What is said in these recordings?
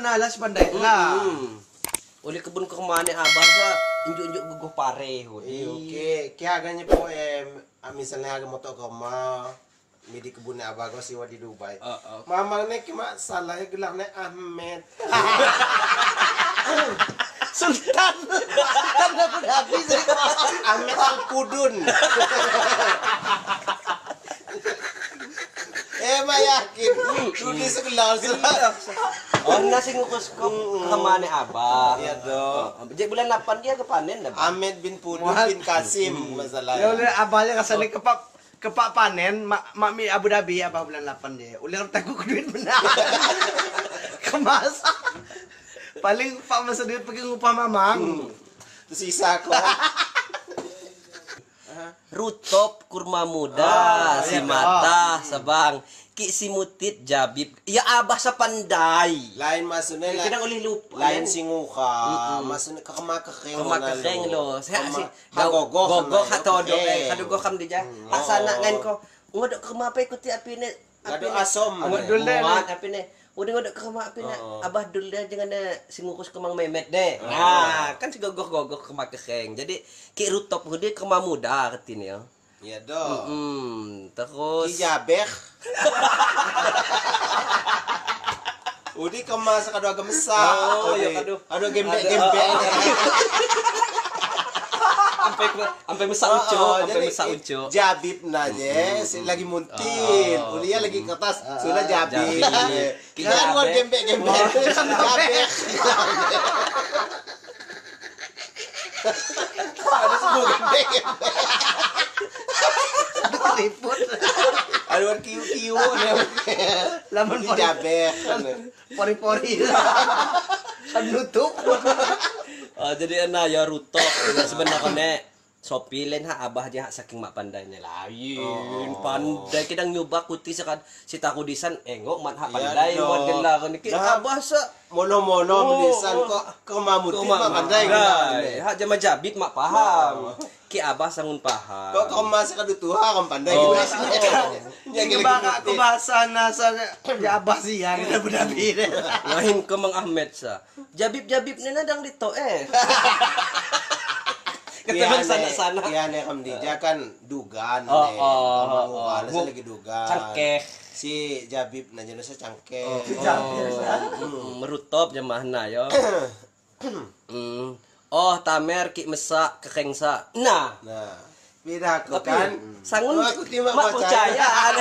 manalas panday lah. Uli kebun ke kemana abah sa injuk-injuk guguh pare. Oke, kaya agaknya po misalnya agak motor koma di kebunnya abah ko siwa di Dubai. Mamangnya kima salahnya gelangnya Ahmed. Sultan. Sultan Abu Dhabi sih. Ahmed Al Kudun. Emang yakin? Udah segelar Oh, nasi ngukus ke kemana abah? Iya dong. Jadi bulan 8 dia kepanen dah. Ahmed bin Pudun bin Kasim Ya masalahnya. udah abahnya kasane kepak panen mami Abu Dhabi apa bulan 8 dia. Ulah takut duit benar. Kemasa. Paling pak masa duit pergi ngupah mamang. Terus sisa kok. Rutop kurma muda, si mata, sabang, ki si mutit jabib. Ya abah sa pandai. Lain maksudnya Kita uli lupa. lain singuka, maksudnya kemakakeng Kemakakeng lo. Saya si gogoh hatodo kadugo kam di ja. Asana ngain ko. Ngodok kemapa ikuti api ne. Gado asom. Ngodol deh. Api ne. Udah ngodok kemapa api ne. Abah dul deh jangan singukus kemang memet deh. Nah, kan si gogoh kemakakeng. Jadi ki rutop hudi kema muda ketini ya. Iya dong. Terus Kijabek. Udi kemas kado agak besar. Oh, iya kado. Aduh gembek. sampai mesa ucu, sampai mesa ucu. Jabib naje, lagi muntin. Ulia lagi kertas, sudah jabib. Kita buat gembek. Jabek. Ada semua gembek. Ribut. Ada kiu-kiu. Lamun Jabek. pori-pori. Kan nutup. Jadi enak ya rutop sebenarnya Sopi lain abah aja saking mak pandainya lain pandai kita nyoba kuti sekan si takudisan engok mat pandai model lah kan iki abah sa mono menisan kok kemamuti mak pandai ha jama jabit mak paham ki abah sangun paham kok kemas kadutuha kan pandai Yang aku bahasa nasa ya abah sih ya kita bedabi. lain ke Mang Ahmed sa jabib ni nadang dito ketemu sana-sana. Iya nih kam dia kan dugan lagi dugan. Cangkeh. Si Jabib na jenisnya cangkeh. Merutop jemahna yo. Oh tamer ki mesa kekengsa. Nah, beda aku kan. Sangun aku tidak mak percaya.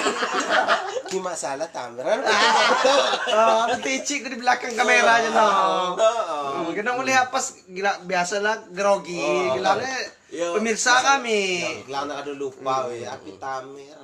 Di masalah tameran. Ticik di belakang kamera aja no. Kita melihat pas gila biasa lah grogi, gilanya pemirsa kami. Gila nak ada lupa we, api tamer.